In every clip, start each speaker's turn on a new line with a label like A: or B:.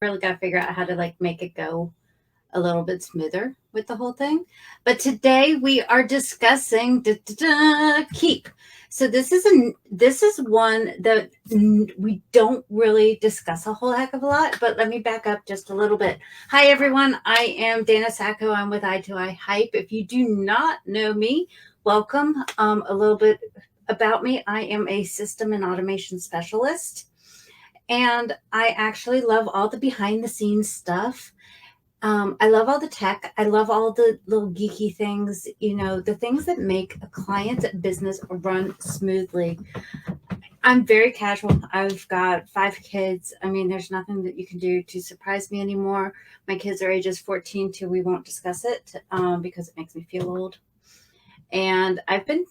A: really got to figure out how to like make it go a little bit smoother with the whole thing. But today we are discussing keep. So this is one that we don't really discuss a whole heck of a lot, but let me back up just a little bit. Hi everyone, I am Dana Sacco. I'm with Eye to Eye Hype. If you do not know me, welcome. A little bit about me. I am a system and automation specialist, and I actually love all the behind the scenes stuff. I love all the tech. I love all the little geeky things, the things that make a client's business run smoothly. I'm very casual. I've got 5 kids. I mean, there's nothing that you can do to surprise me anymore. My kids are ages 14 to we won't discuss it because it makes me feel old. And I've been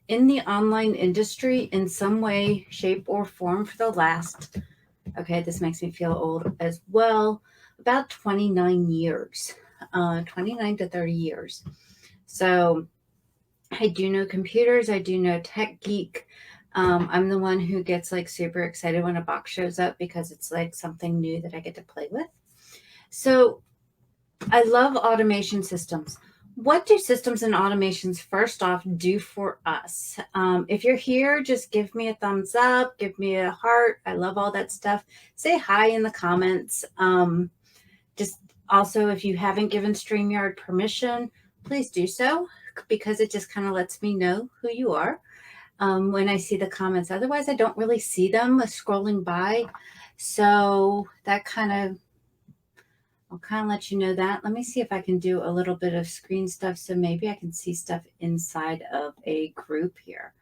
A: in the online industry in some way, shape, or form for the last, okay, this makes me feel old as well, about 29 years, 29 to 30 years. So I do know computers. I do know tech geek. I'm the one who gets like super excited when a box shows up because it's like something new that I get to play with. So I love automation systems. What do systems and automations first off do for us? If you're here, just give me a thumbs up, give me a heart. I love all that stuff. Say hi in the comments. Just also, if you haven't given StreamYard permission, please do so because it just kind of lets me know who you are when I see the comments. Otherwise, I don't really see them scrolling by. So that I'll kind of let you know that. Let me see if I can do a little bit of screen stuff so maybe I can see stuff inside of a group here.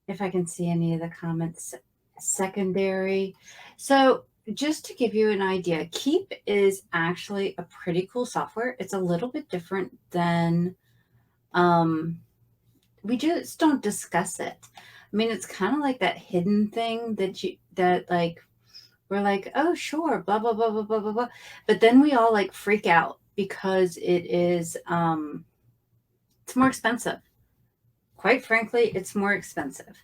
A: If I can see any of the comments secondary. So just to give you an idea, KEAP is actually a pretty cool software. It's a little bit different than, we just don't discuss it. I mean, it's kind of like that hidden thing that like, we're like, oh, sure, blah, blah, blah, blah, blah, blah, blah. But then we all like freak out because it's more expensive. Quite frankly, it's more expensive.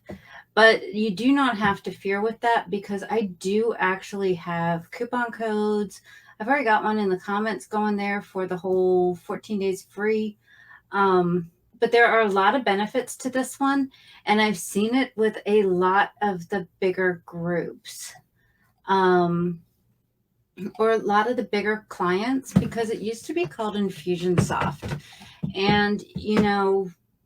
A: But you do not have to fear with that because I do actually have coupon codes. I've already got one in the comments going there for the whole 14 days free. But there are a lot of benefits to this one, and I've seen it with a lot of the bigger groups. Or a lot of the bigger clients, because it used to be called Infusionsoft. And,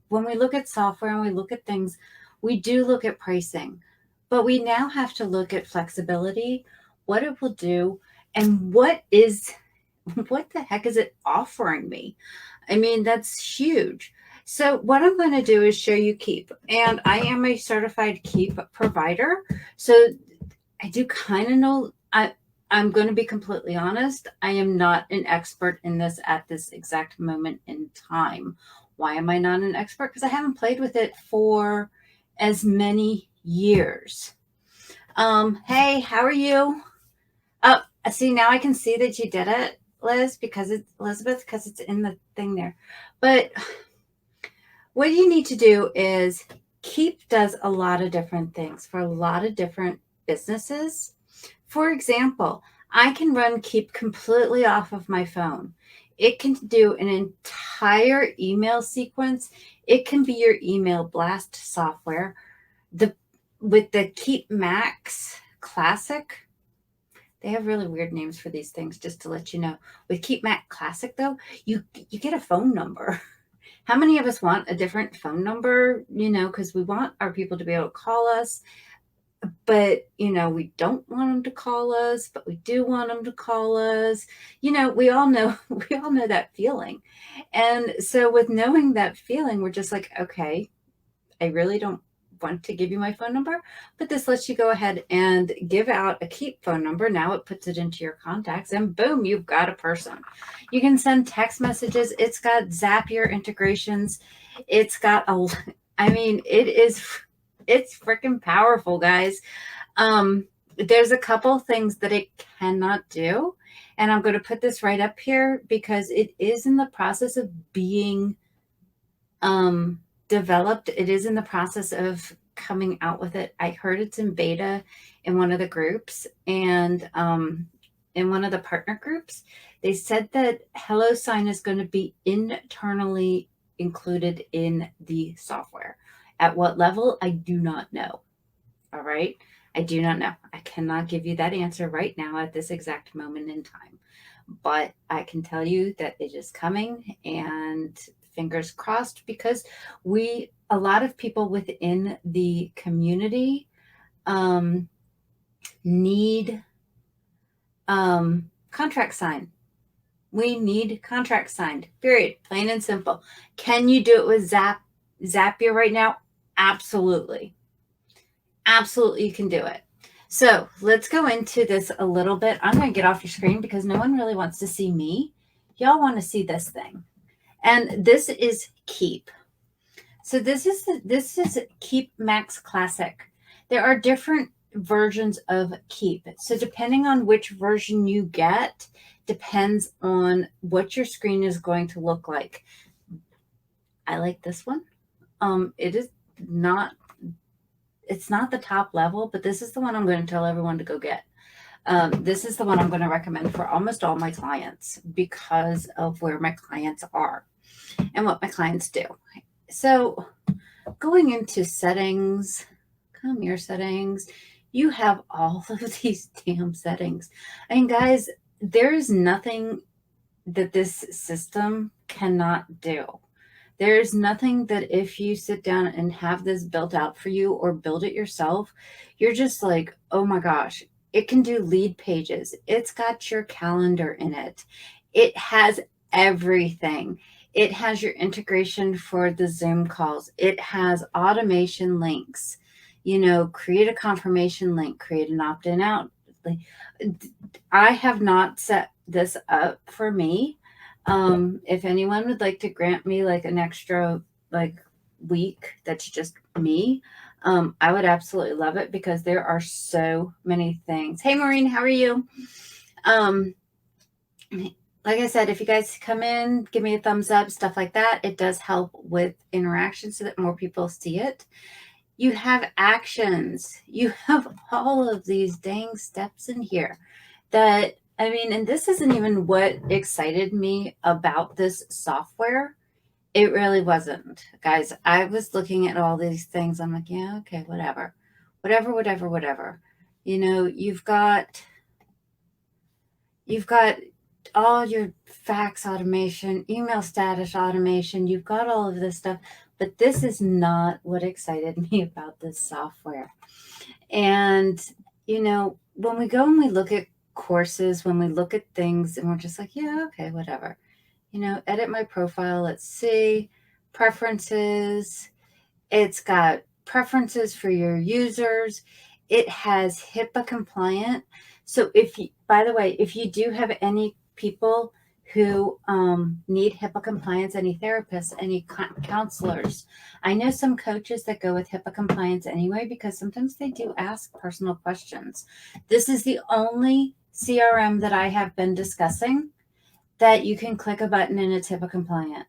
A: when we look at software and we look at things, we do look at pricing, but we now have to look at flexibility, what it will do, and what the heck is it offering me? I mean, that's huge. So what I'm going to do is show you KEAP, and I am a certified KEAP provider. So I do kind of know, I'm going to be completely honest. I am not an expert in this at this exact moment in time. Why am I not an expert? Because I haven't played with it for as many years. Hey, how are you? Oh, see, now I can see that you did it, Elizabeth, because it's in the thing there. But what you need to do is KEAP does a lot of different things for a lot of different businesses. For example, I can run KEAP completely off of my phone. It can do an entire email sequence. It can be your email blast software. With the KEAP Max Classic, they have really weird names for these things, just to let you know. With KEAP Max Classic, though, you get a phone number. How many of us want a different phone number? Because we want our people to be able to call us. But, we don't want them to call us, but we do want them to call us. We all know that feeling. And so with knowing that feeling, we're just like, okay, I really don't want to give you my phone number, but this lets you go ahead and give out a KEAP phone number. Now it puts it into your contacts and boom, you've got a person. You can send text messages. It's got Zapier integrations. It's got it's freaking powerful, guys. There's a couple things that it cannot do. And I'm going to put this right up here because it is in the process of being developed. It is in the process of coming out with it. I heard it's in beta in one of the groups, and in one of the partner groups, they said that HelloSign is going to be internally included in the software. At what level, I do not know. All right. I do not know. I cannot give you that answer right now at this exact moment in time. But I can tell you that it is coming, and fingers crossed, because a lot of people within the community need contract signed. We need contract signed, period, plain and simple. Can you do it with Zapier right now? Absolutely. Absolutely, you can do it. So let's go into this a little bit. I'm going to get off your screen because no one really wants to see me. Y'all want to see this thing. And this is KEAP. So this is KEAP Max Classic. There are different versions of KEAP. So depending on which version you get, depends on what your screen is going to look like. I like this one. It's not the top level, but this is the one I'm going to tell everyone to go get. This is the one I'm going to recommend for almost all my clients because of where my clients are and what my clients do. So going into settings, come here, settings, you have all of these damn settings. I mean, guys, there is nothing that this system cannot do. There's nothing that if you sit down and have this built out for you or build it yourself, you're just like, oh my gosh, it can do lead pages. It's got your calendar in it. It has everything. It has your integration for the Zoom calls. It has automation links. Create a confirmation link, create an opt-in out. I have not set this up for me. If anyone would like to grant me like an extra week that's just me, I would absolutely love it because there are so many things. Hey Maureen, how are you? Like I said, if you guys come in, give me a thumbs up, stuff like that. It does help with interaction so that more people see it. You have actions. You have all of these dang steps in here that, I mean, and this isn't even what excited me about this software. It really wasn't, guys. I was looking at all these things. I'm like, yeah, okay, whatever. You've got all your fax automation, email status automation. You've got all of this stuff, but this is not what excited me about this software. And, when we go and we look at courses, when we look at things and we're just like, yeah, okay, whatever, edit my profile. Let's see, preferences. It's got preferences for your users. It has HIPAA compliant. So by the way, if you do have any people who need HIPAA compliance, any therapists, any counselors. I know some coaches that go with HIPAA compliance anyway, because sometimes they do ask personal questions. This is the only CRM that I have been discussing that you can click a button and it's HIPAA compliant.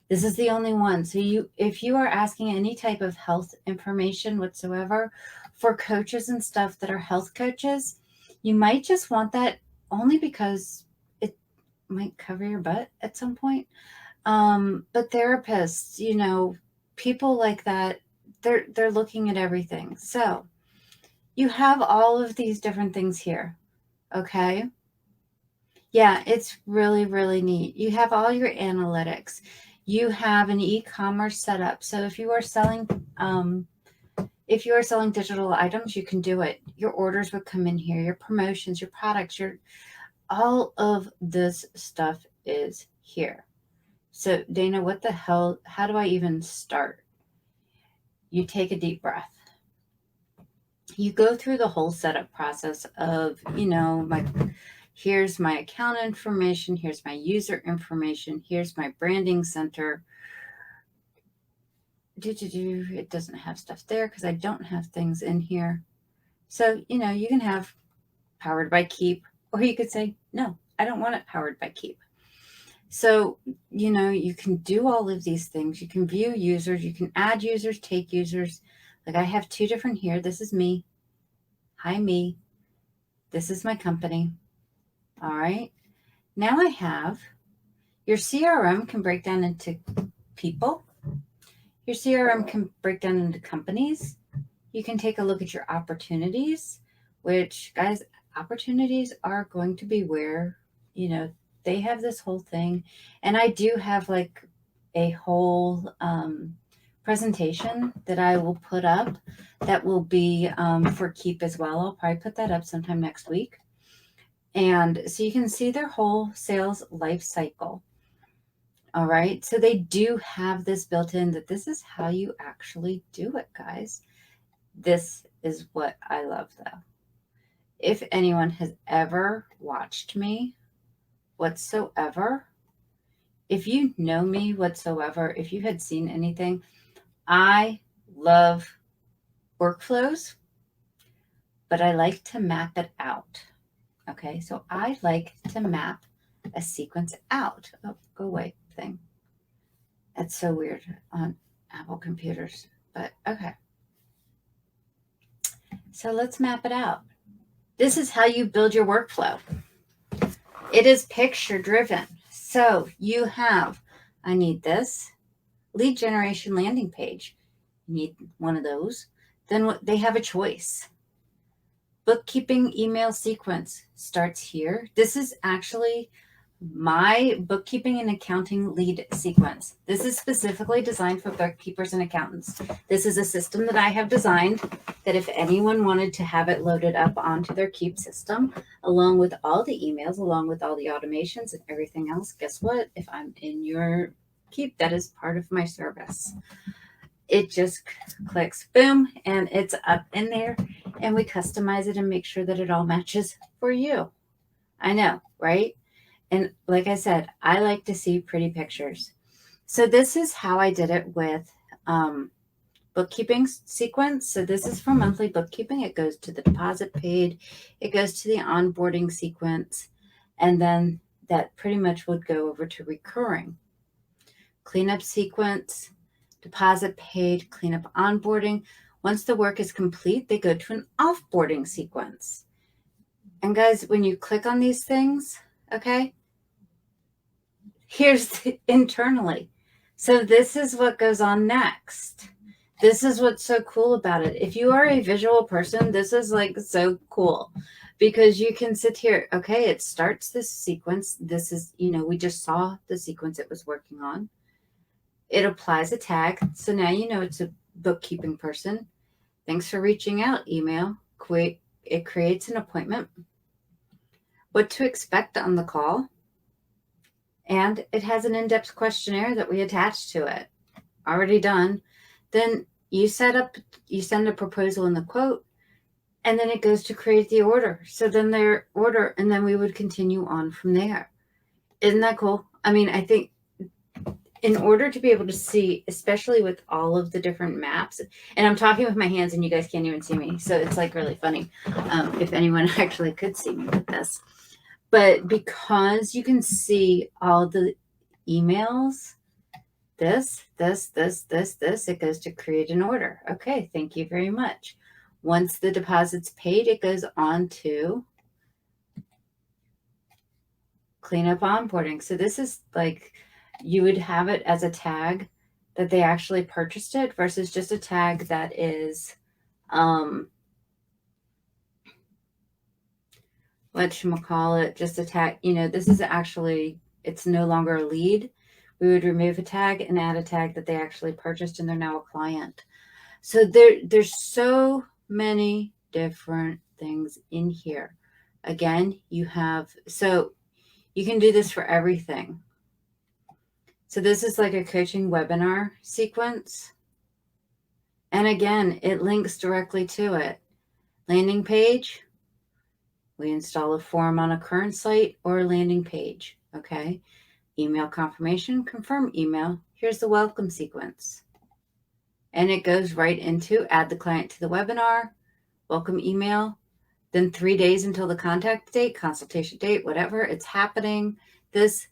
A: This is the only one. So if you are asking any type of health information whatsoever for coaches and stuff that are health coaches, you might just want that only because it might cover your butt at some point. But therapists, people like that, they're looking at everything. So you have all of these different things here. Okay. Yeah, it's really, really neat. You have all your analytics. You have an e-commerce setup. So if you are selling digital items, you can do it. Your orders would come in here, your promotions, your products, all of this stuff is here. So Dana, what the hell, how do I even start? You take a deep breath. You go through the whole setup process of, here's my account information, here's my user information, here's my branding center. It doesn't have stuff there because I don't have things in here. So, you can have powered by KEAP, or you could say, no, I don't want it powered by KEAP. So, you can do all of these things. You can view users, you can add users, take users. Like I have 2 different here. This is me. Hi, me. This is my company. All right. Now I have your CRM can break down into people. Your CRM can break down into companies. You can take a look at your opportunities, which, guys, opportunities are going to be where, they have this whole thing. And I do have like a whole presentation that I will put up that will be for KEAP as well. I'll probably put that up sometime next week. And so you can see their whole sales life cycle. All right. So they do have this built in that this is how you actually do it, guys. This is what I love, though. If anyone has ever watched me whatsoever, if you know me whatsoever, if you had seen anything, I love workflows, but I like to map it out. Okay, so I like to map a sequence out. Oh, go away thing. That's so weird on Apple computers, but okay. So let's map it out. This is how you build your workflow. It is picture driven. So you have, I need this lead generation landing page. You need one of those. Then they have a choice. Bookkeeping email sequence starts here. This is actually my bookkeeping and accounting lead sequence. This is specifically designed for bookkeepers and accountants. This is a system that I have designed that if anyone wanted to have it loaded up onto their KEAP system, along with all the emails, along with all the automations and everything else, guess what? If I'm in your KEAP, that is part of my service. It just clicks, boom, and it's up in there, and we customize it and make sure that it all matches for you. I know, right? And like I said, I like to see pretty pictures. So this is how I did it with bookkeeping sequence. So this is for monthly bookkeeping. It goes to the deposit paid. It goes to the onboarding sequence. And then that pretty much would go over to recurring. Cleanup sequence, deposit paid, cleanup onboarding. Once the work is complete, they go to an offboarding sequence. And guys, when you click on these things, okay, here's internally. So this is what goes on next. This is what's so cool about it. If you are a visual person, this is like so cool because you can sit here. Okay, it starts this sequence. This is, we just saw the sequence it was working on. It applies a tag. So now you know it's a bookkeeping person. Thanks for reaching out, email. It creates an appointment. What to expect on the call. And it has an in-depth questionnaire that we attach to it. Already done. Then you send a proposal in the quote, and then it goes to create the order. So then their order, and then we would continue on from there. Isn't that cool? I mean, I think in order to be able to see, especially with all of the different maps, and I'm talking with my hands and you guys can't even see me. So it's like really funny if anyone actually could see me with this. But because you can see all the emails, this, it goes to create an order. Okay, thank you very much. Once the deposit's paid, it goes on to cleanup onboarding. So this is like, you would have it as a tag that they actually purchased it versus just a tag that is, whatchamacallit, just a tag, this is actually, it's no longer a lead. We would remove a tag and add a tag that they actually purchased and they're now a client. So there's so many different things in here. Again, so you can do this for everything. So this is like a coaching webinar sequence. And again, it links directly to it. Landing page. We install a form on a current site or a landing page, okay? Email confirmation, confirm email. Here's the welcome sequence. And it goes right into add the client to the webinar, welcome email, then 3 days until the contact date, consultation date, whatever, it's happening. This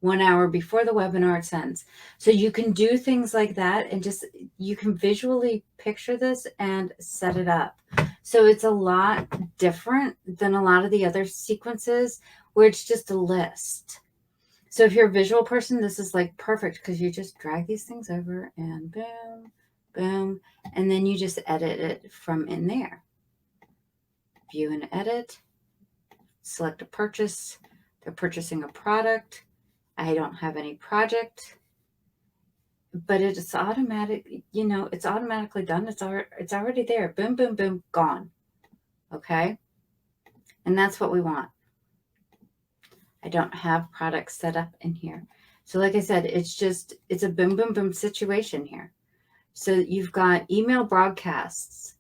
A: 1 hour before the webinar it sends. So you can do things like that, and just, you can visually picture this and set it up. So it's a lot different than a lot of the other sequences where it's just a list. So if you're a visual person, this is like perfect, because you just drag these things over and boom, boom, and then you just edit it from in there. View and edit, select a purchase. They're purchasing a product. I don't have any project, but it's automatic, you know, it's automatically done. It's already there. Boom, boom, boom, gone. Okay. And that's what we want. I don't have products set up in here. So like I said, it's a boom, boom, boom situation here. So you've got email broadcasts.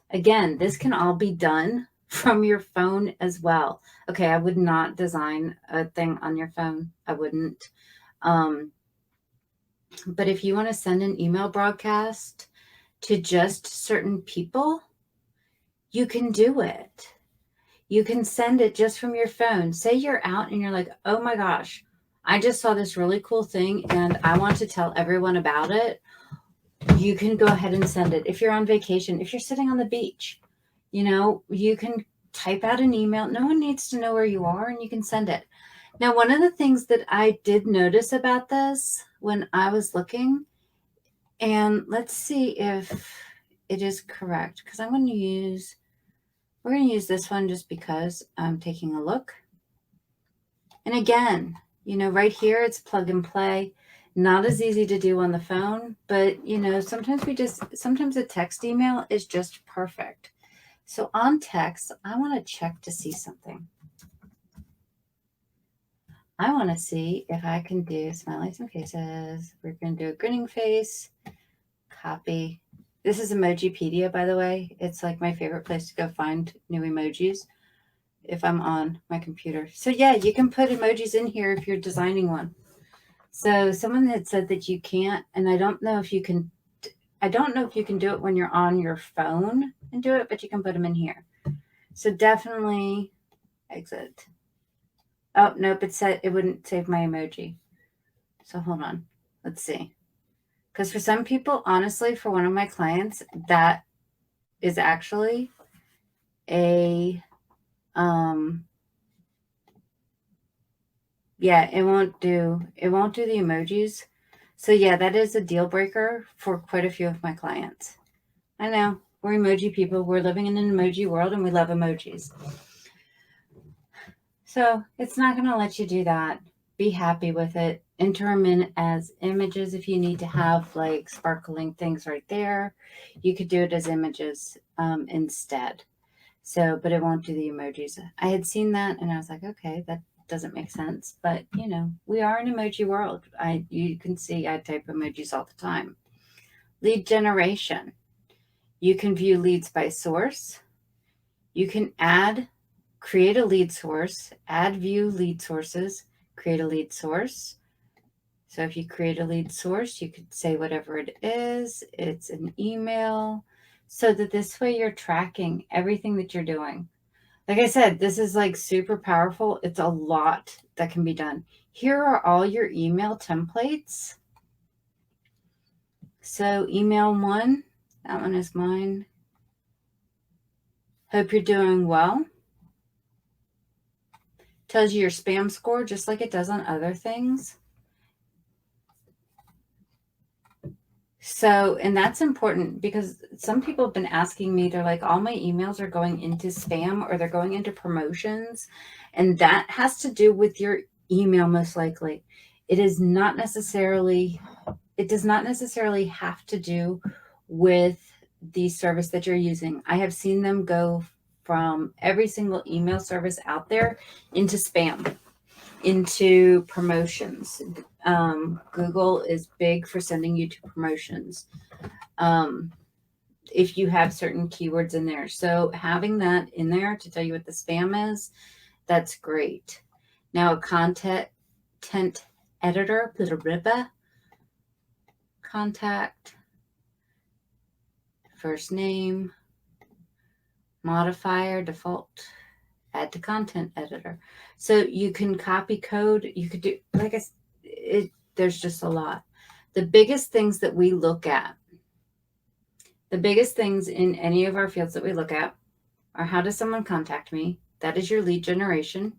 A: Again, this can all be done from your phone as well. Okay, I would not design a thing on your phone. I wouldn't. But if you want to send an email broadcast to just certain people, you can do it. You can send it just from your phone. Say you're out and you're like, oh my gosh, I just saw this really cool thing and I want to tell everyone about it. You can go ahead and send it. If you're on vacation, if you're sitting on the beach, you know, you can type out an email. No one needs to know where you are, and you can send it. Now, one of the things that I did notice about this when I was looking, and let's see if it is correct, because we're going to use this one just because I'm taking a look. And again, you know, right here, it's plug and play. Not as easy to do on the phone, but, you know, sometimes a text email is just perfect. So on text, I want to check to see something. I want to see if I can do smileys and faces. We're going to do a grinning face, copy. This is Emojipedia, by the way. It's like my favorite place to go find new emojis if I'm on my computer. So yeah, you can put emojis in here if you're designing one. So someone had said that you can't, and I don't know if you can do it when you're on your phone and do it, but you can put them in here. So definitely exit. Oh, nope, it said it wouldn't save my emoji. So hold on. Let's see. Because for some people, honestly, for one of my clients, that is actually a, yeah, it won't do the emojis. So yeah, that is a deal breaker for quite a few of my clients. I know, we're emoji people. We're living in an emoji world and we love emojis. So it's not going to let you do that. Be happy with it. Enter them in as images if you need to have like sparkling things right there. You could do it as images instead. So, but it won't do the emojis. I had seen that and I was like, okay, that doesn't make sense. But, you know, we are an emoji world. You can see I type emojis all the time. Lead generation. You can view leads by source. You can create a lead source, add view lead sources, create a lead source. So if you create a lead source, you could say whatever it is. It's an email, so that this way you're tracking everything that you're doing. Like I said, this is like super powerful. It's a lot that can be done. Here are all your email templates. So email 1, that one is mine. Hope you're doing well. Tells you your spam score just like it does on other things. So, and that's important because some people have been asking me, they're like, all my emails are going into spam or they're going into promotions. And that has to do with your email, most likely. It does not necessarily have to do with the service that you're using. I have seen them go from every single email service out there into spam, into promotions. Google is big for sending you to promotions if you have certain keywords in there. So having that in there to tell you what the spam is, that's great. Now a content editor, contact, first name, modifier, default, add to content editor. So you can copy code. You could do, like there's just a lot. The biggest things that we look at, the biggest things in any of our fields that we look at are how does someone contact me? That is your lead generation.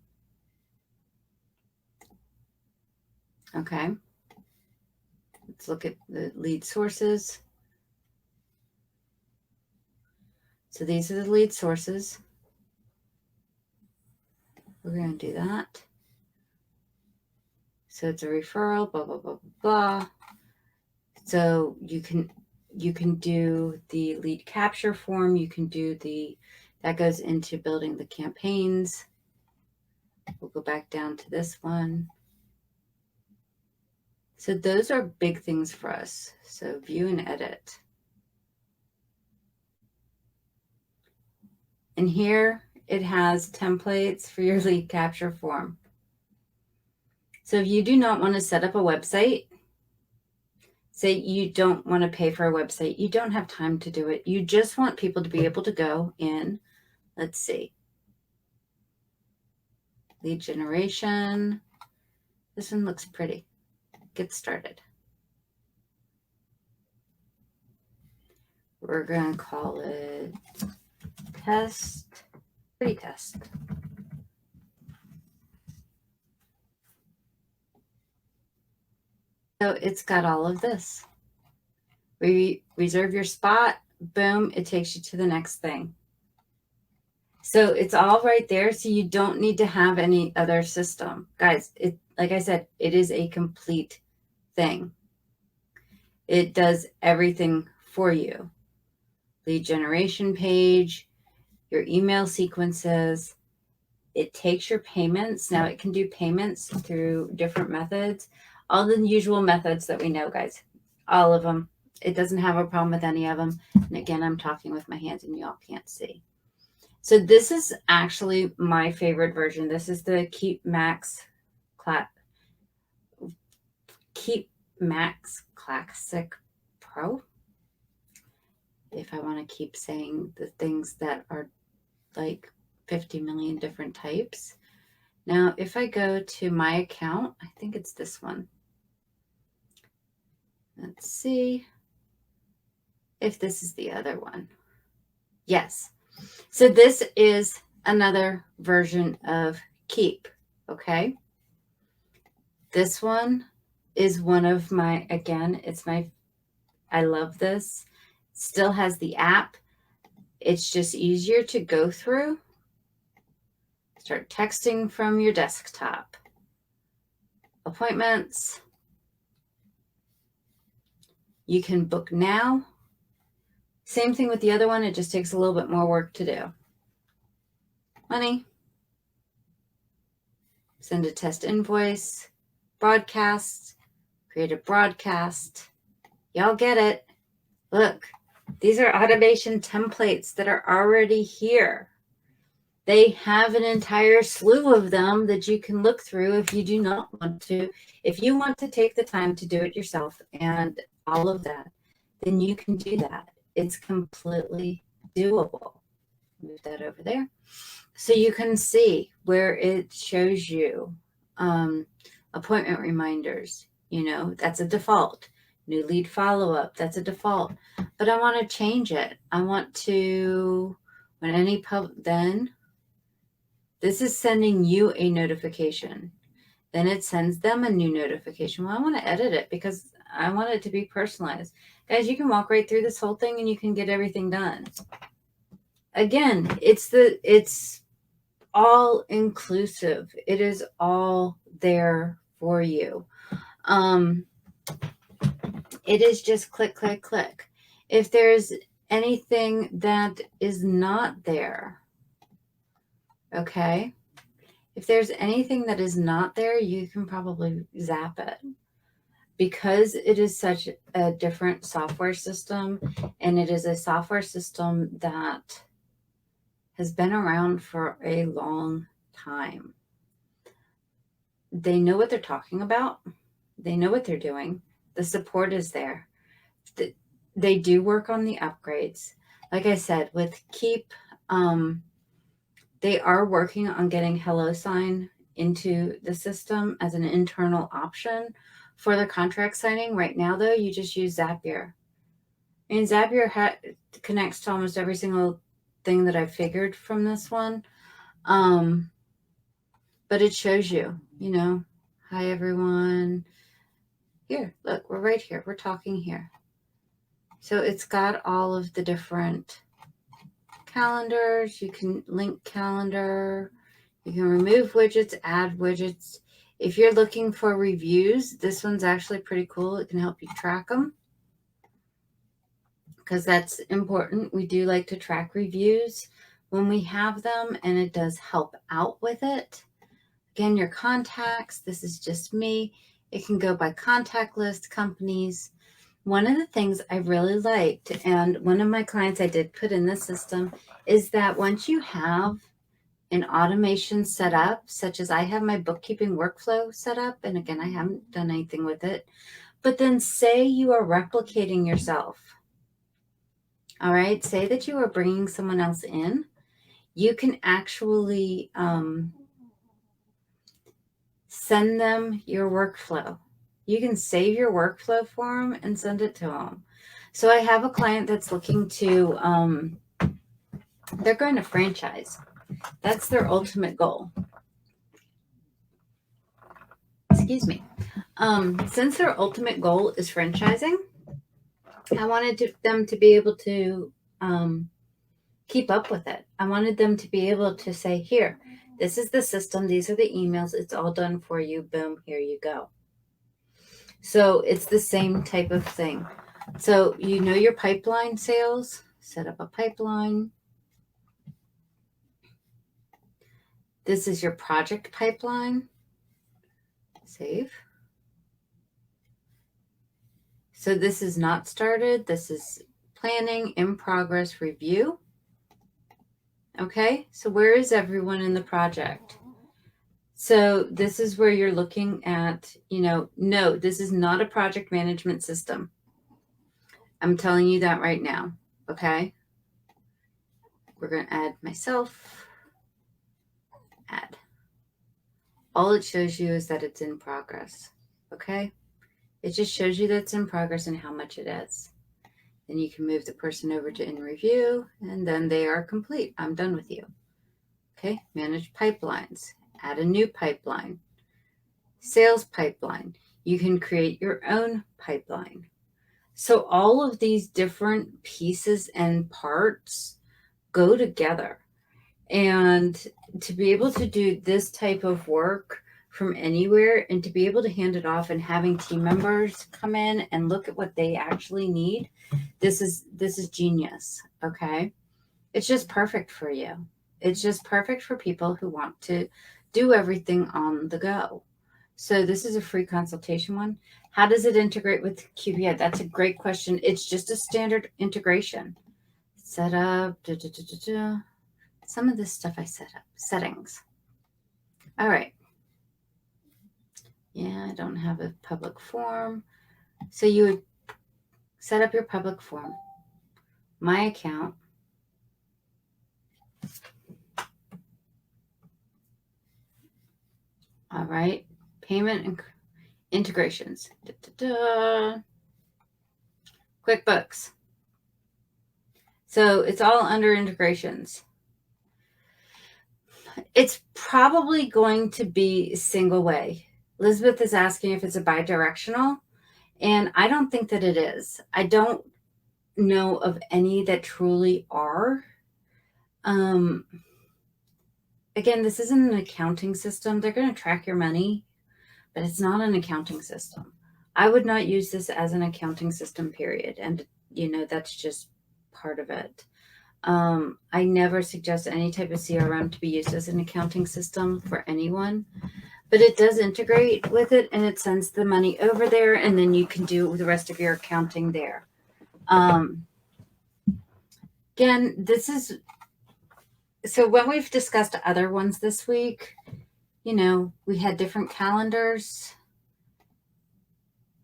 A: Okay. Let's look at the lead sources. So these are the lead sources. We're going to do that. So it's a referral, blah, blah, blah, blah, blah. So you can do the lead capture form. You can do that goes into building the campaigns. We'll go back down to this one. So those are big things for us. So view and edit. And here it has templates for your lead capture form. So if you do not want to set up a website, say you don't want to pay for a website, you don't have time to do it, you just want people to be able to go in, let's see, lead generation. This one looks pretty. Get started. We're going to call it test, pretest. So it's got all of this. Reserve your spot. Boom, it takes you to the next thing. So it's all right there. So you don't need to have any other system. Guys, like I said, it is a complete thing. It does everything for you. Lead generation page, your email sequences. It takes your payments. Now it can do payments through different methods. All the usual methods that we know, guys. All of them. It doesn't have a problem with any of them. And again, I'm talking with my hands and y'all can't see. So this is actually my favorite version. This is the KEAP Max Classic Pro. If I want to keep saying the things that are like 50 million different types. Now, if I go to my account, I think it's this one. Let's see if this is the other one. Yes. So this is another version of KEAP, okay? This one is one of my, again, I love this. Still has the app. It's just easier to go through. Start texting from your desktop. Appointments. You can book now. Same thing with the other one. It just takes a little bit more work to do. Money. Send a test invoice. Broadcast. Create a broadcast. Y'all get it. Look, these are automation templates that are already here. They have an entire slew of them that you can look through if you do not want to. If you want to take the time to do it yourself and all of that, then you can do that. It's completely doable. Move that over there. So you can see where it shows you appointment reminders. You know, that's a default. New lead follow-up, that's a default. But I want to change it. I want to, when any then this is sending you a notification. Then it sends them a new notification. Well, I want to edit it because I want it to be personalized. Guys, you can walk right through this whole thing and you can get everything done. Again, it's all inclusive. It is all there for you. It is just click, click, click. If there's anything that is not there, okay? If there's anything that is not there, you can probably zap it. Because it is such a different software system, and it is a software system that has been around for a long time. They know what they're talking about. They know what they're doing. The support is there. They do work on the upgrades. Like I said, with KEAP, they are working on getting HelloSign into the system as an internal option for the contract signing. Right now, though, you just use Zapier. And Zapier connects to almost every single thing that I figured from this one. But it shows you, hi, everyone. Here, look, we're right here. We're talking here. So it's got all of the different calendars. You can link calendar. You can remove widgets, add widgets. If you're looking for reviews, this one's actually pretty cool. It can help you track them because that's important. We do like to track reviews when we have them, and it does help out with it. Again, your contacts, this is just me. It can go by contact list, companies. One of the things I really liked, and one of my clients I did put in the system, is that once you have an automation set up, such as I have my bookkeeping workflow set up, and again, I haven't done anything with it, but then say you are replicating yourself. All right, say that you are bringing someone else in. You can actually send them your workflow. You can save your workflow for them and send it to them. So I have a client that's looking to, they're going to franchise. That's their ultimate goal. Excuse me. Since their ultimate goal is franchising, I wanted them to be able to keep up with it. I wanted them to be able to say, here, this is the system. These are the emails. It's all done for you. Boom, here you go. So it's the same type of thing. So you know your pipeline sales, set up a pipeline. This is your project pipeline. Save. So this is not started. This is planning, in progress, review. Okay, so where is everyone in the project? So this is where you're looking at, no, this is not a project management system. I'm telling you that right now, okay? We're going to add myself, add. All it shows you is that it's in progress, okay? It just shows you that it's in progress and how much it is. Then you can move the person over to in review, and then they are complete. I'm done with you. Okay, manage pipelines. Add a new pipeline. Sales pipeline. You can create your own pipeline. So all of these different pieces and parts go together. And to be able to do this type of work from anywhere and to be able to hand it off and having team members come in and look at what they actually need, this is genius, okay? It's just perfect for you. It's just perfect for people who want to do everything on the go. So this is a free consultation one. How does it integrate with KEAP? Yeah, that's a great question. It's just a standard integration. Set up, some of this stuff I set up. Settings. All right. Yeah, I don't have a public form. So you would set up your public form. My account. All right. Payment and integrations. QuickBooks. So it's all under integrations. It's probably going to be single way. Elizabeth is asking if it's a bi-directional, and I don't think that it is. I don't know of any that truly are. Again, this isn't an accounting system. They're going to track your money, but it's not an accounting system. I would not use this as an accounting system, period. And, that's just part of it. I never suggest any type of CRM to be used as an accounting system for anyone, but it does integrate with it and it sends the money over there, and then you can do the rest of your accounting there. Again, this is, so when we've discussed other ones this week, we had different calendars.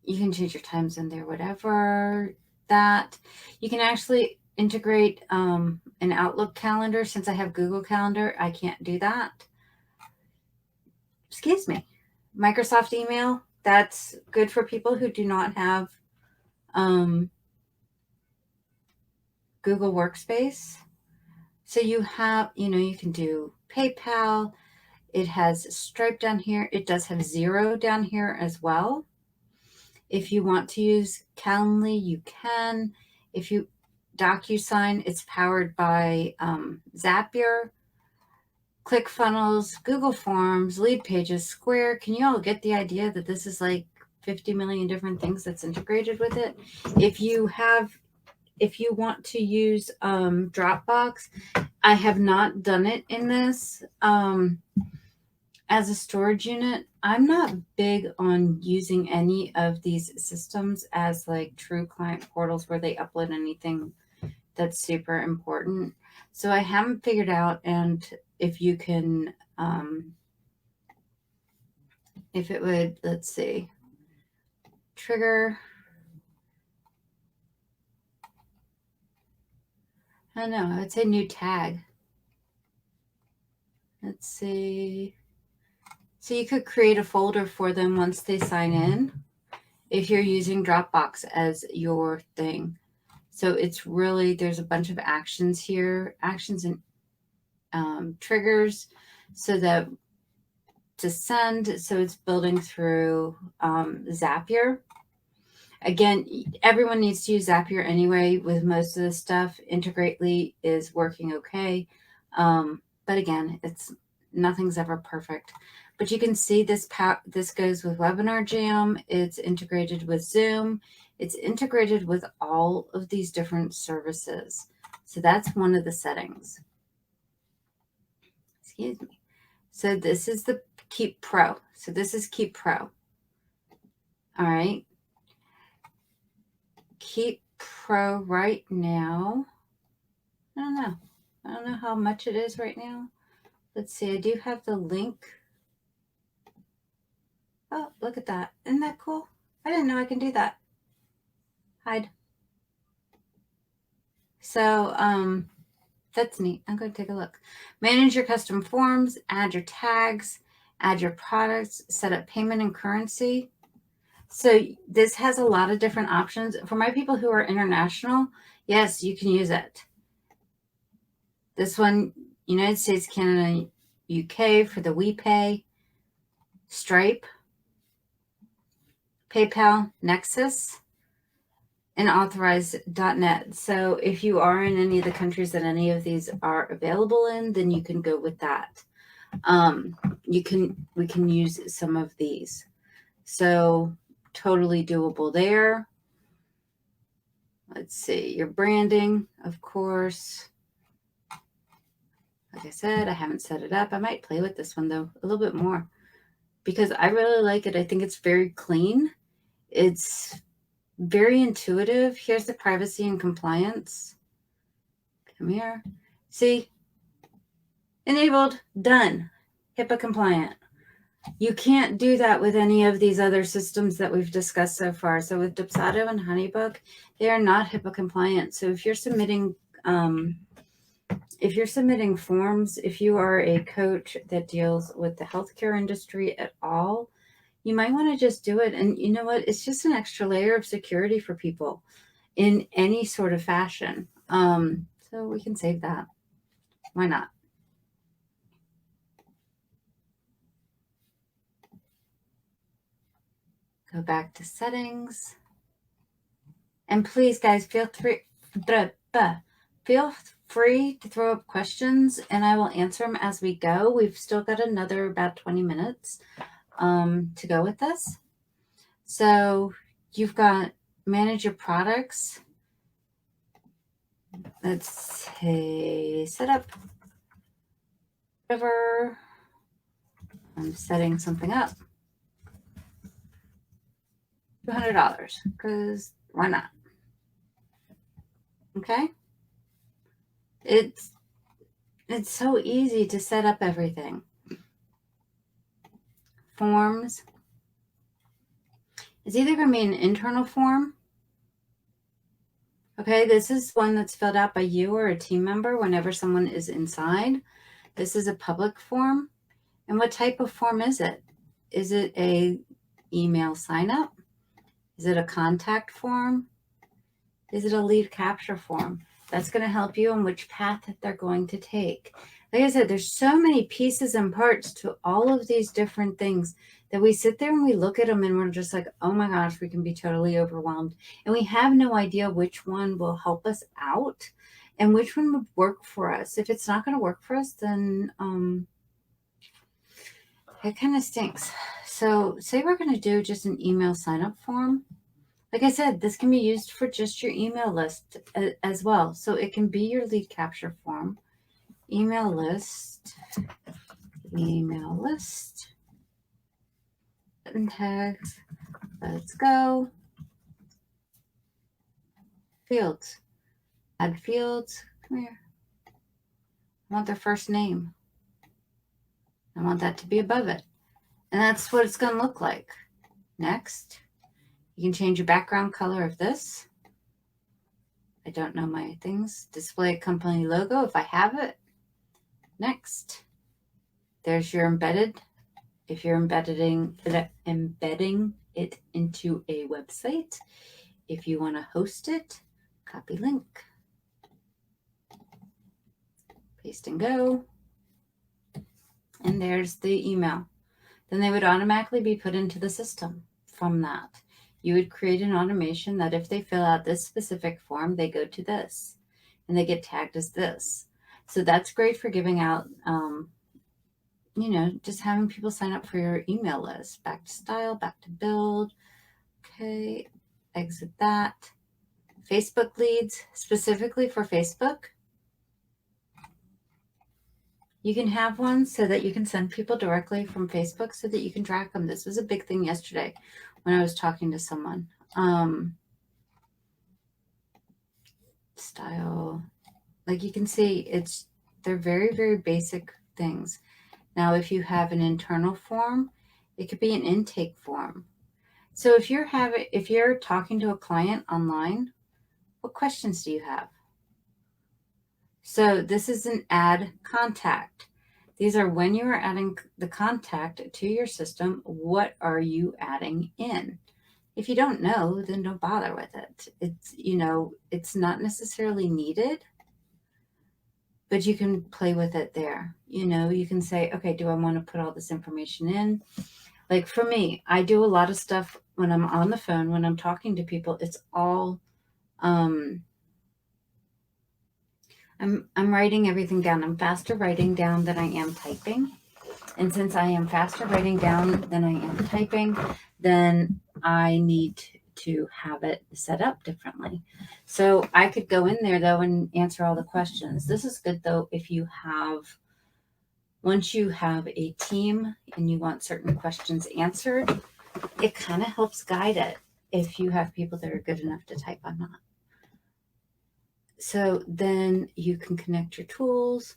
A: You can change your times in there, whatever that. You can actually integrate an Outlook calendar. Since I have Google Calendar, I can't do that. Excuse me. Microsoft email, That's good for people who do not have Google Workspace. So you have, you can do PayPal. It has Stripe down here. It does have Xero down here as well. If you want to use Calendly, you can. If you DocuSign, it's powered by Zapier, ClickFunnels, Google Forms, Lead Pages, Square. Can you all get the idea that this is like 50 million different things that's integrated with it? If you want to use Dropbox, I have not done it in this as a storage unit. I'm not big on using any of these systems as like true client portals where they upload anything that's super important. So I haven't figured out, and if you can, if it would, let's see, trigger. I don't know, I would say new tag. Let's see. So you could create a folder for them once they sign in if you're using Dropbox as your thing. So it's really, there's a bunch of actions here, actions and triggers, so that to send, so it's building through Zapier. Again, everyone needs to use Zapier anyway with most of this stuff. Integrately is working okay. But again, nothing's ever perfect. But you can see this goes with Webinar Jam. It's integrated with Zoom. It's integrated with all of these different services. So that's one of the settings. Excuse me. So this is the KEAP Pro. So this is KEAP Pro. All right. KEAP Pro right now. I don't know. I don't know how much it is right now. Let's see. I do have the link. Oh, look at that. Isn't that cool? I didn't know I can do that. Hide. So, that's neat. I'm going to take a look. Manage your custom forms, add your tags, add your products, set up payment and currency. So this has a lot of different options. For my people who are international, yes, you can use it. This one, United States, Canada, UK for the WePay, Stripe, PayPal, Nexus, and Authorize.net. So if you are in any of the countries that any of these are available in, then you can go with that. We can use some of these. So totally doable there. Let's see, your branding, of course. Like I said, I haven't set it up. I might play with this one though a little bit more because I really like it. I think it's very clean. It's very intuitive. Here's the privacy and compliance. Come here. See? Enabled, done. HIPAA compliant. You can't do that with any of these other systems that we've discussed so far. So with DUBSADO and HoneyBook, they are not HIPAA compliant. So if you're submitting forms, if you are a coach that deals with the healthcare industry at all, you might want to just do it. And you know what? It's just an extra layer of security for people in any sort of fashion. So we can save that. Why not? Go back to settings. And please, guys, feel free to throw up questions and I will answer them as we go. We've still got another about 20 minutes to go with this. So you've got manage your products. Let's say set up. Whatever. I'm setting something up. $200 because why not? Okay. It's so easy to set up everything. Forms. It's either going to be an internal form. Okay, this is one that's filled out by you or a team member whenever someone is inside. This is a public form. And what type of form is it? Is it a email sign up? Is it a contact form? Is it a lead capture form? That's going to help you on which path that they're going to take. Like I said, there's so many pieces and parts to all of these different things that we sit there and we look at them and we're just like, oh my gosh, we can be totally overwhelmed. And we have no idea which one will help us out and which one would work for us. If it's not going to work for us, then it kind of stinks. So say we're going to do just an email sign up form. Like I said, this can be used for just your email list as well. So it can be your lead capture form, email list, button tags, let's go, fields, add fields, come here. I want their first name. I want that to be above it. And that's what it's going to look like. Next. You can change your background color of this. I don't know my things. Display a company logo if I have it. Next. There's your embedded. If you're embedding it into a website. If you want to host it, copy link. Paste and go. And there's the email. Then they would automatically be put into the system from that. You would create an automation that if they fill out this specific form, they go to this and they get tagged as this. So that's great for giving out, just having people sign up for your email list. Back to style, back to build. Okay, exit that. Facebook leads, specifically for Facebook. You can have one so that you can send people directly from Facebook so that you can track them. This was a big thing yesterday when I was talking to someone. Style, like you can see, they're very, very basic things. Now, if you have an internal form, it could be an intake form. So if you're talking to a client online, what questions do you have? So this is an add contact. These are when you are adding the contact to your system, what are you adding in? If you don't know, then don't bother with it. It's not necessarily needed, but you can play with it there. You can say, okay, do I want to put all this information in? Like for me, I do a lot of stuff when I'm on the phone, when I'm talking to people, it's all, I'm writing everything down. I'm faster writing down than I am typing. And since I am faster writing down than I am typing, then I need to have it set up differently. So I could go in there though and answer all the questions. This is good though once you have a team and you want certain questions answered, it kind of helps guide it if you have people that are good enough to type. I'm not. So then you can connect your tools.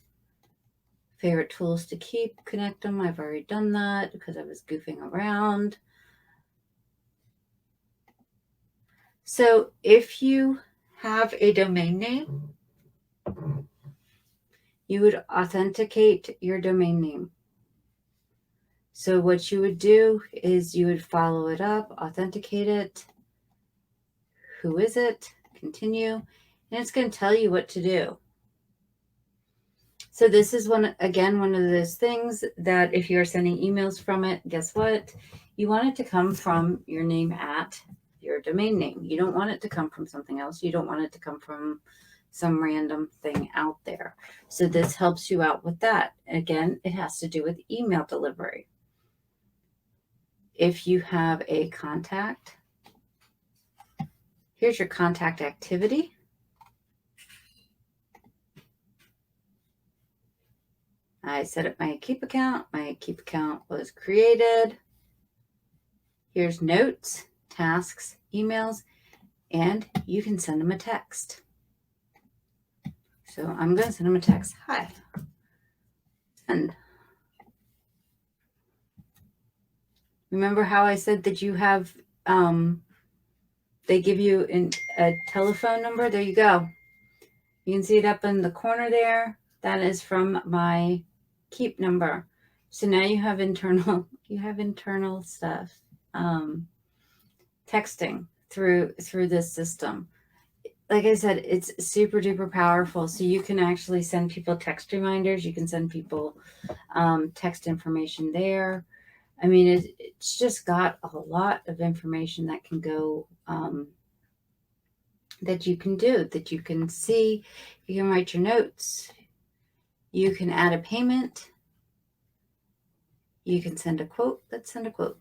A: Favorite tools to keep, connect them. I've already done that because I was goofing around. So if you have a domain name, you would authenticate your domain name. So what you would do is you would follow it up, authenticate it. Who is it? Continue. And it's going to tell you what to do. So this is one of those things that if you're sending emails from it, guess what? You want it to come from your name at your domain name. You don't want it to come from something else. You don't want it to come from some random thing out there. So this helps you out with that. Again, it has to do with email delivery. If you have a contact, here's your contact activity. I set up my KEAP account. My KEAP account was created. Here's notes, tasks, emails, and you can send them a text. So I'm going to send them a text. Hi. Send. Remember how I said that you have, they give you a telephone number? There you go. You can see it up in the corner there. That is from my KEAP number. So now you have internal stuff. texting through this system. Like I said, it's super duper powerful. So you can actually send people text reminders. You can send people text information there. I mean, it's just got a lot of information that can go, that you can do, that you can see. You can write your notes. You can add a payment. You can send a quote. Let's send a quote.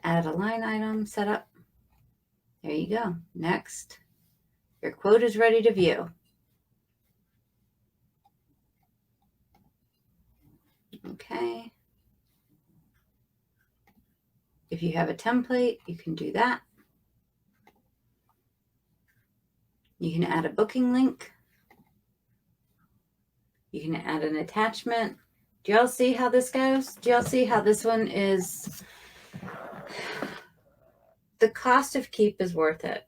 A: Add a line item, set up. There you go. Next. Your quote is ready to view. Okay. If you have a template, you can do that. You can add a booking link. You can add an attachment. Do y'all see how this goes? Do y'all see how this one is? The cost of KEAP is worth it.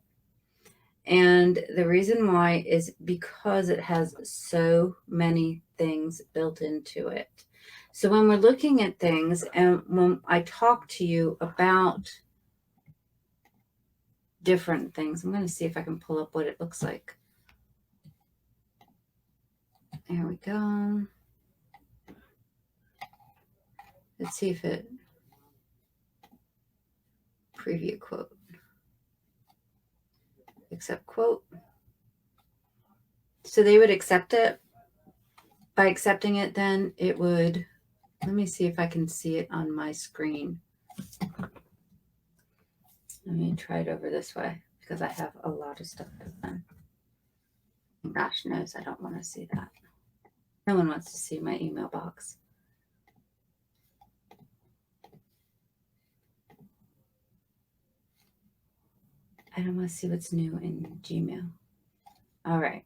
A: And the reason why is because it has so many things built into it. So when we're looking at things, and when I talk to you about different things, I'm going to see if I can pull up what it looks like. There we go. Let's see if it preview quote. Accept quote. So they would accept it. By accepting it, then it would, let me see if I can see it on my screen. Let me try it over this way because I have a lot of stuff open. Gosh knows I don't want to see that. No one wants to see my email box. I don't want to see what's new in Gmail. All right.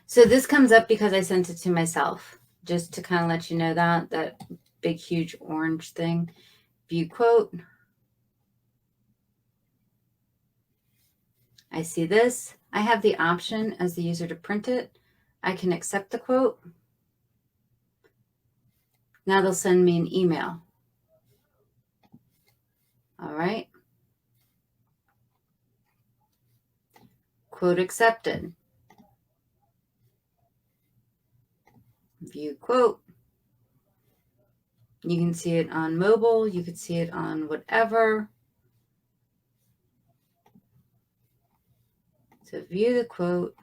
A: So this comes up because I sent it to myself, just to kind of let you know that big, huge orange thing. View quote. I see this. I have the option as the user to print it. I can accept the quote. Now they'll send me an email. All right. Quote accepted. View quote. You can see it on mobile. You could see it on whatever. So view the quote.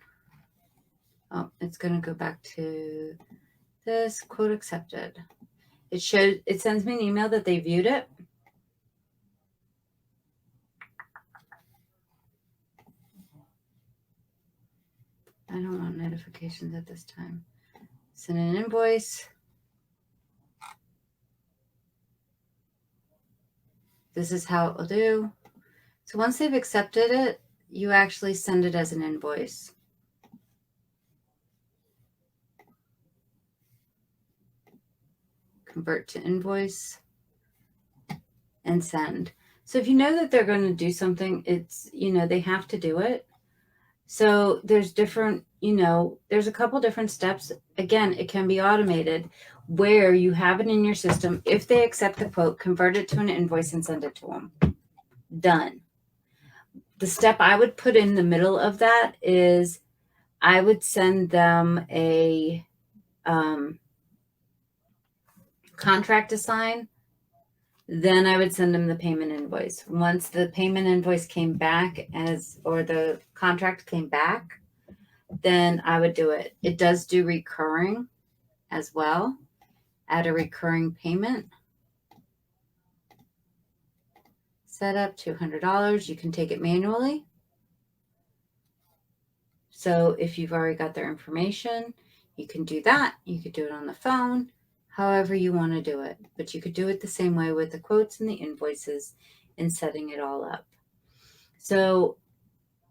A: Oh, it's going to go back to this. Quote accepted. It sends me an email that they viewed it. I don't want notifications at this time. Send an invoice. This is how it will do. So once they've accepted it, you actually send it as an invoice. Convert to invoice and send. So if you know that they're going to do something, it's, they have to do it. So there's different, there's a couple different steps. Again, it can be automated where you have it in your system. If they accept the quote, convert it to an invoice and send it to them. Done. The step I would put in the middle of that is I would send them a contract to sign. Then I would send them the payment invoice. Once the payment invoice came back or the contract came back, then I would do it. It does do recurring as well. Add a recurring payment. Set up $200. You can take it manually. So if you've already got their information, you can do that. You could do it on the phone. However you want to do it. But you could do it the same way with the quotes and the invoices and setting it all up. So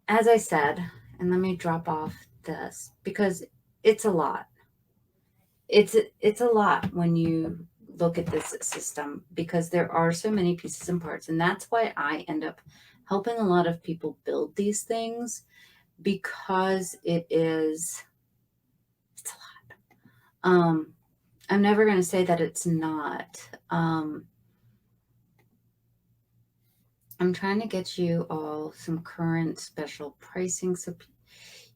A: as I said, and let me drop off this because it's a lot. It's a lot when you look at this system because there are so many pieces and parts. And that's why I end up helping a lot of people build these things because it's a lot. I'm never going to say that it's not. I'm trying to get you all some current special pricing so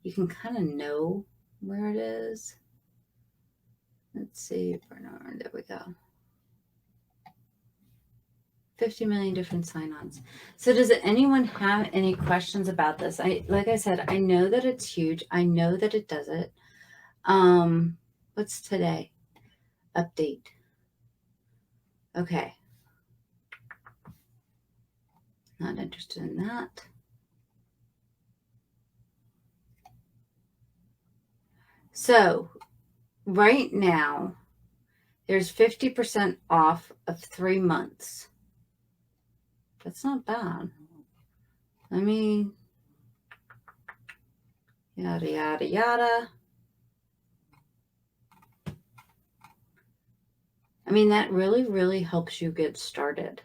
A: you can kind of know where it is. Let's see. There we go. 50 million different sign-ons. So does anyone have any questions about this? Like I said, I know that it's huge. I know that it does it. What's today? Update. Okay. Not interested in that. So right now, there's 50% off of 3 months. That's not bad. Let me, yada, yada, yada. I mean, that really, really helps you get started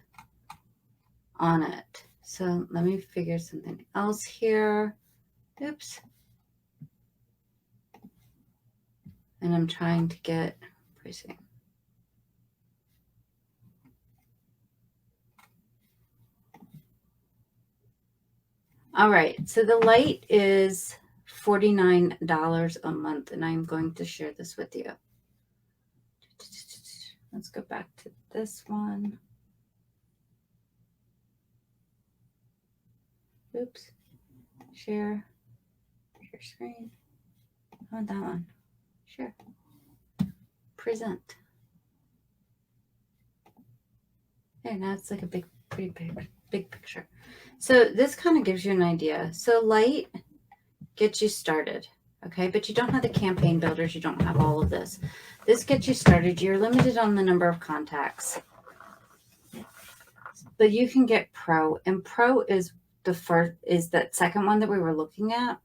A: on it. So let me figure something else here. Oops. And I'm trying to get pricing. All right, so the light is $49 a month, and I'm going to share this with you. Let's go back to this one. Oops. Share screen. I want that one. Share. Present. There, now it's like a pretty big picture. So this kind of gives you an idea. So light gets you started, okay? But you don't have the campaign builders. You don't have all of this. This gets you started. You're limited on the number of contacts. But you can get Pro, and Pro is that second one that we were looking at.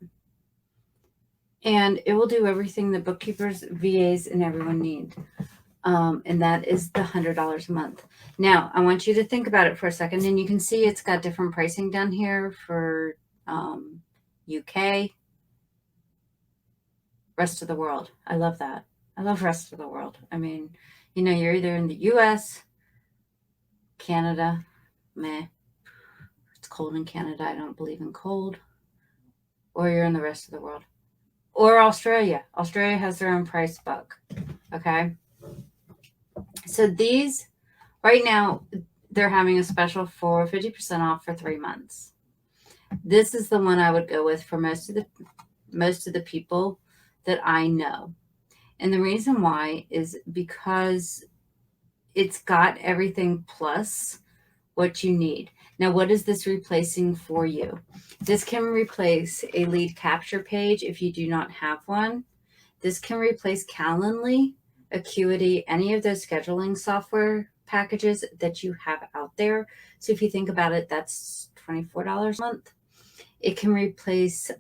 A: And it will do everything that bookkeepers, VAs, and everyone need. And that is the $100 a month. Now, I want you to think about it for a second, and you can see it's got different pricing down here for UK, rest of the world. I love that. I love rest of the world. I mean, you know, you're either in the US, Canada, meh. It's cold in Canada. I don't believe in cold. Or you're in the rest of the world. Or Australia. Australia has their own price book. Okay. So these, right now, they're having a special for 50% off for 3 months. This is the one I would go with for most of the people that I know. And the reason why is because it's got everything plus what you need. Now, what is this replacing for you? This can replace a lead capture page if you do not have one. This can replace Calendly, Acuity, any of those scheduling software packages that you have out there. So if you think about it, that's $24 a month. It can replace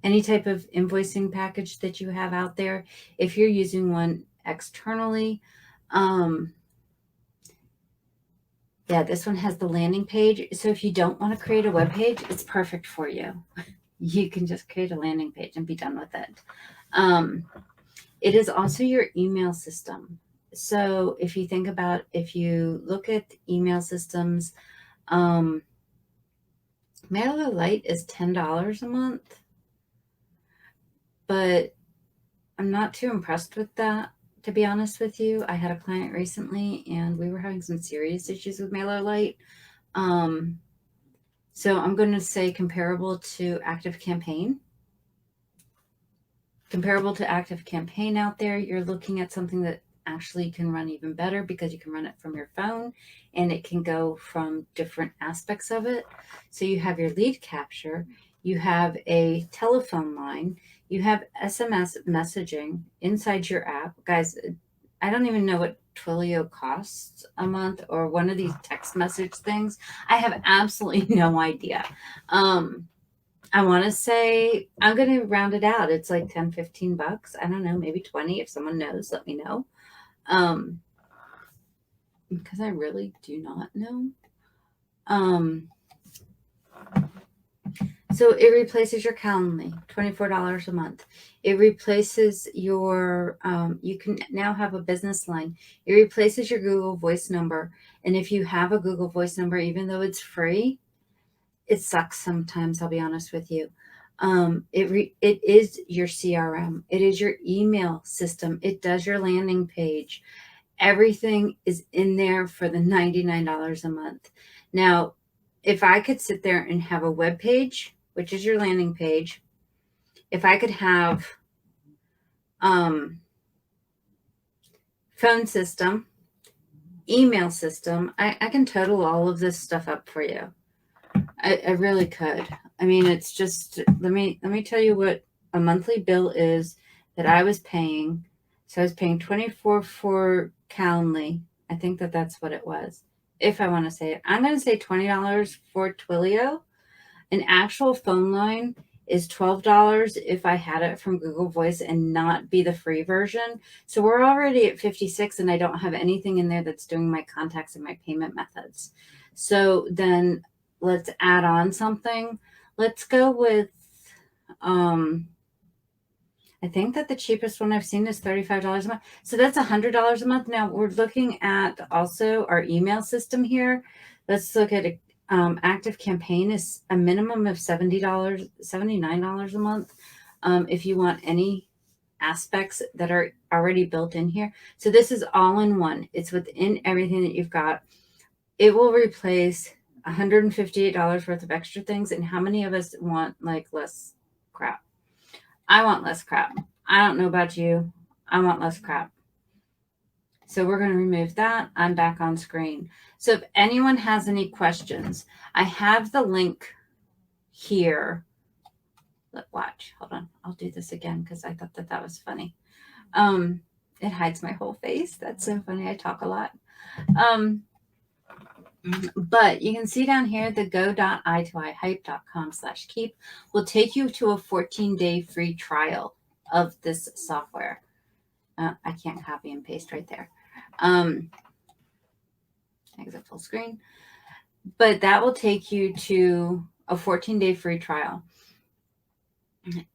A: any type of invoicing package that you have out there. If you're using one externally, yeah, this one has the landing page. So if you don't want to create a web page, it's perfect for you. You can just create a landing page and be done with it. It is also your email system. So if you think about, if you look at email systems, MailerLite is $10 a month, but I'm not too impressed with that, to be honest with you. I had a client recently and we were having some serious issues with MailerLite. So I'm going to say comparable to ActiveCampaign. Comparable to ActiveCampaign out there, you're looking at something that actually can run even better because you can run it from your phone and it can go from different aspects of it. So you have your lead capture, you have a telephone line, you have SMS messaging inside your app. Guys, I don't even know what Twilio costs a month or one of these text message things. I have absolutely no idea. I want to say, I'm going to round it out. It's like 10, 15 bucks. I don't know, maybe 20. If someone knows, let me know. Because I really do not know. So it replaces your Calendly, $24 a month. It replaces your, you can now have a business line. It replaces your Google Voice number. And if you have a Google Voice number, even though it's free, it sucks sometimes, I'll be honest with you. It is your CRM. It is your email system. It does your landing page. Everything is in there for the $99 a month. Now, if I could sit there and have a web page, which is your landing page, if I could have phone system, email system, I can total all of this stuff up for you. I really could. I mean, it's just, let me tell you what a monthly bill is that I was paying. So I was paying $24 for Calendly. I think that's what it was. If I want to say it, I'm going to say $20 for Twilio. An actual phone line is $12 if I had it from Google Voice and not be the free version. So we're already at 56 and I don't have anything in there that's doing my contacts and my payment methods. So then let's add on something. Let's go with, I think that the cheapest one I've seen is $35 a month. So that's $100 a month. Now we're looking at also our email system here. Let's look at it. Active Campaign is a minimum of $70, $79 a month. If you want any aspects that are already built in here. So this is all in one. It's within everything that you've got. It will replace $158 worth of extra things. And how many of us want like less crap? I want less crap. I don't know about you. I want less crap. So we're going to remove that. I'm back on screen. So if anyone has any questions, I have the link here. Watch, hold on. I'll do this again because I thought that was funny. It hides my whole face. That's so funny. I talk a lot. But you can see down here, the go.i2ihype.com/keep will take you to a 14-day free trial of this software. I can't copy and paste right there. Exit full screen. But that will take you to a 14-day free trial.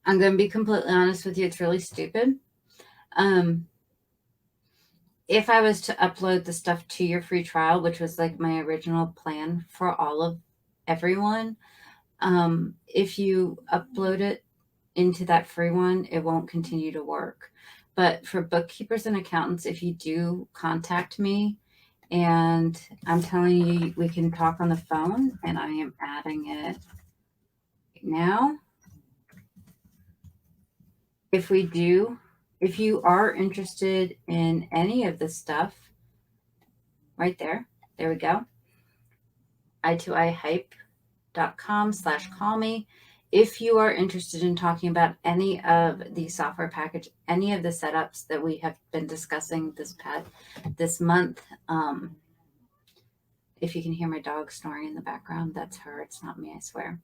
A: I'm going to be completely honest with you. It's really stupid. If I was to upload the stuff to your free trial, which was like my original plan for all of everyone, if you upload it into that free one, it won't continue to work. But for bookkeepers and accountants, if you do contact me, and I'm telling you, we can talk on the phone, and I am adding it now. If you are interested in any of this stuff, right there we go. i2ihype.com/call me. If you are interested in talking about any of the software package, any of the setups that we have been discussing this month, if you can hear my dog snoring in the background, that's her. It's not me, I swear.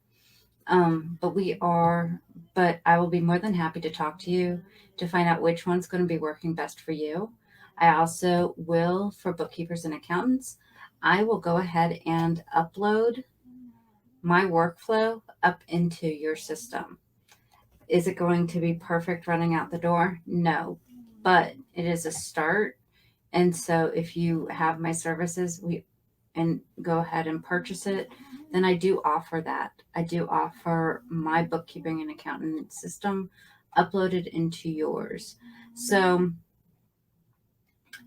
A: But I will be more than happy to talk to you to find out which one's going to be working best for you. I also will, for bookkeepers and accountants, I will go ahead and upload my workflow up into your system. Is it going to be perfect running out the door? No, but it is a start. And so if you have my services, and go ahead and purchase it, then I do offer that. I do offer my bookkeeping and accounting system uploaded into yours. So,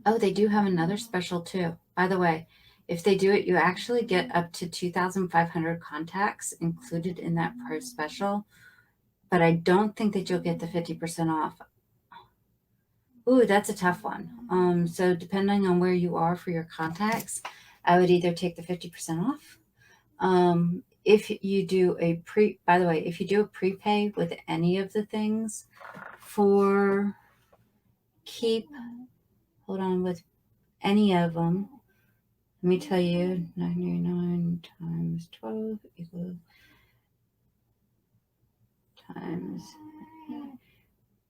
A: oh, they do have another special too. By the way, if they do it, you actually get up to 2,500 contacts included in that pro special, but I don't think that you'll get the 50% off. Ooh, that's a tough one. So depending on where you are for your contacts, I would either take the 50% off. If you do by the way, if you do a prepay with any of the things for KEAP, hold on, with any of them, let me tell you, 99 times 12 equals times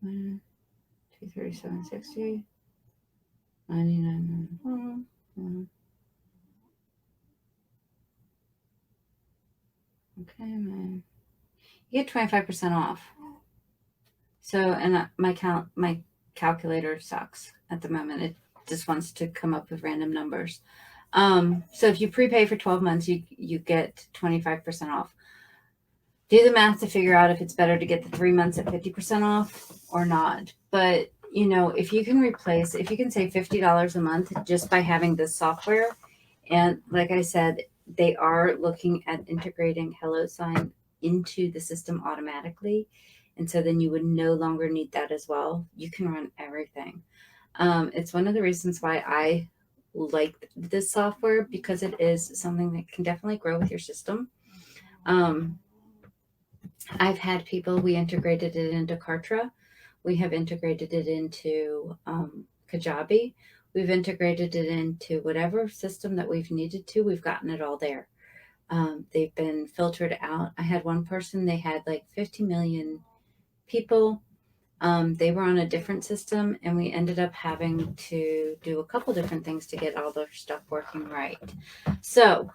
A: 237.60, 99. Okay, man. you get 25% off. So, and my calculator sucks at the moment. It just wants to come up with random numbers. So if you prepay for 12 months, you get 25% off. Do the math to figure out if it's better to get the 3 months at 50% off or not. But you know, if you can save $50 a month just by having this software, and like I said, they are looking at integrating HelloSign into the system automatically. And so then you would no longer need that as well. You can run everything. It's one of the reasons why I like this software, because it is something that can definitely grow with your system. I've had people, we integrated it into Kartra. We have integrated it into Kajabi. We've integrated it into whatever system that we've needed to. We've gotten it all there. They've been filtered out. I had one person, they had like 50 million people. They were on a different system, and we ended up having to do a couple different things to get all their stuff working right. So,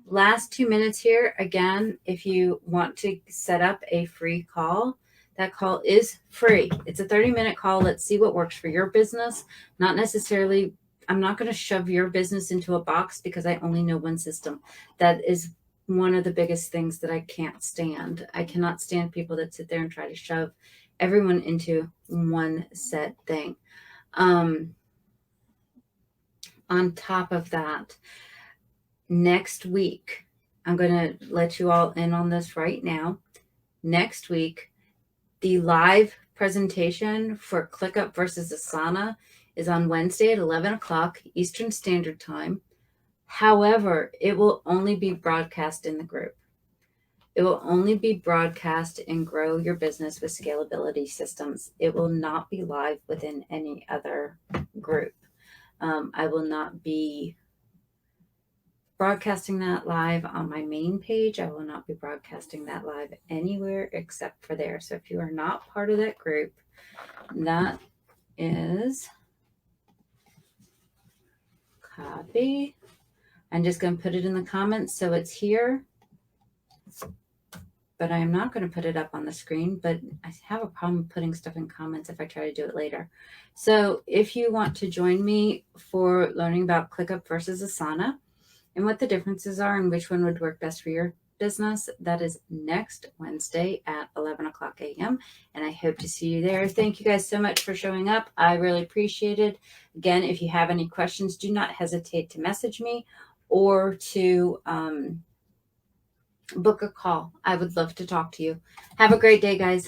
A: last 2 minutes here. Again, if you want to set up a free call, that call is free. It's a 30-minute call. Let's see what works for your business. Not necessarily, I'm not going to shove your business into a box because I only know one system. That is one of the biggest things that I can't stand. I cannot stand people that sit there and try to shove everyone into one set thing. On top of that, next week, I'm going to let you all in on this right now. Next week, the live presentation for ClickUp versus Asana is on Wednesday at 11 o'clock Eastern Standard Time. However, it will only be broadcast in the group. It will only be broadcast in Grow Your Business with Scalability Systems. It will not be live within any other group. I will not be broadcasting that live on my main page. I will not be broadcasting that live anywhere except for there. So if you are not part of that group, that is copy. I'm just going to put it in the comments so it's here. But I am not going to put it up on the screen, but I have a problem putting stuff in comments if I try to do it later. So if you want to join me for learning about ClickUp versus Asana and what the differences are and which one would work best for your business, that is next Wednesday at 11 o'clock a.m. And I hope to see you there. Thank you guys so much for showing up. I really appreciate it. Again, if you have any questions, do not hesitate to message me or to book a call. I would love to talk to you. Have a great day, guys.